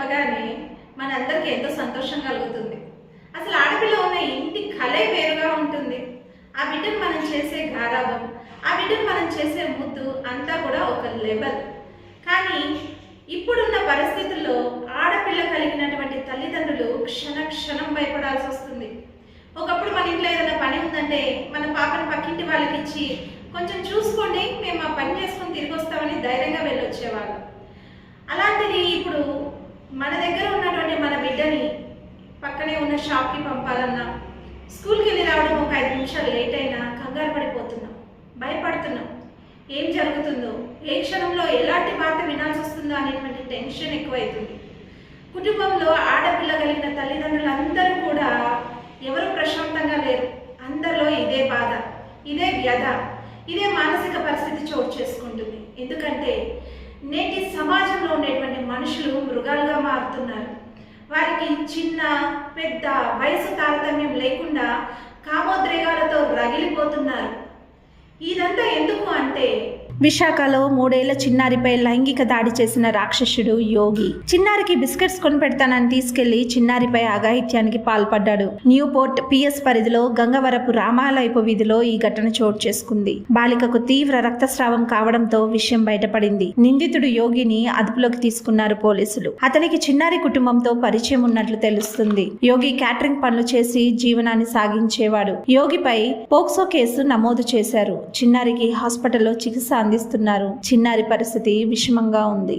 చెప్పగానే మనందరికీ ఎంతో సంతోషం కలుగుతుంది. అసలు ఆడపిల్ల ఉన్న ఇంటి కళే వేరుగా ఉంటుంది. ఆ బిడ్డను మనం చేసే గారాబం, ఆ బిడ్డను మనం చేసే ముద్దు అంతా కూడా ఒక లెవెల్. కానీ ఇప్పుడున్న పరిస్థితుల్లో ఆడపిల్ల కలిగినటువంటి తల్లిదండ్రులు క్షణం భయపడాల్సి వస్తుంది. ఒకప్పుడు మన ఇంట్లో ఏదైనా పని ఉందంటే మన పాపను పక్కింటి వాళ్ళకి ఇచ్చి కొంచెం చూసుకోండి, మేము ఆ పని చేసుకొని తిరిగి వస్తామని ధైర్యంగా వెళ్ళొచ్చేవాళ్ళం. అలాంటిది ఇప్పుడు మన దగ్గర ఉన్నటువంటి మన బిడ్డని పక్కనే ఉన్న షాప్కి పంపాలన్నా, స్కూల్కి వెళ్ళి రావడం ఒక 5 నిమిషాలు లేట్ అయినా కంగారు పడిపోతున్నాం, భయపడుతున్నాం. ఏం జరుగుతుందో, ఏ క్షణంలో ఎలాంటి వార్త వినాల్సి వస్తుందో అనేటువంటి టెన్షన్ ఎక్కువైతుంది. కుటుంబంలో ఆడపిల్ల కలిగిన తల్లిదండ్రులందరూ కూడా ఎవరు ప్రశాంతంగా లేరు. అందరిలో ఇదే బాధ, ఇదే వ్యధ, ఇదే మానసిక పరిస్థితి చోటు చేసుకుంటుంది. ఎందుకంటే నేటి సమాజంలో ఉండేటువంటి మనుషులు మృగాలుగా మారుతున్నారు. వారికి చిన్న పెద్ద వయసు తారతమ్యం లేకుండా కామోద్రేగాలతో రగిలిపోతున్నారు. ఇదంతా ఎందుకు అంటే, విశాఖలో 3 ఏళ్ల చిన్నారిపై లైంగిక దాడి చేసిన రాక్షసుడు యోగి. చిన్నారికి బిస్కెట్స్ కొనిపెడతానని తీసుకెళ్లి చిన్నారిపై అఘాయిత్యానికి పాల్పడ్డాడు. న్యూపోర్ట్ పిఎస్ పరిధిలో గంగవరపు రామాలయపు వీధిలో ఈ ఘటన చోటు చేసుకుంది. బాలికకు తీవ్ర రక్తస్రావం కావడంతో విషయం బయటపడింది. నిందితుడు యోగిని అదుపులోకి తీసుకున్నారు పోలీసులు. అతనికి చిన్నారి కుటుంబంతో పరిచయం ఉన్నట్లు తెలుస్తుంది. యోగి క్యాటరింగ్ పనులు చేసి జీవనాన్ని సాగించేవాడు. యోగిపై పోక్సో కేసు నమోదు చేశారు. చిన్నారికి హాస్పిటల్లో చికిత్స అందిస్తున్నారు. చిన్నారి పరిస్థితి విషమంగా ఉంది.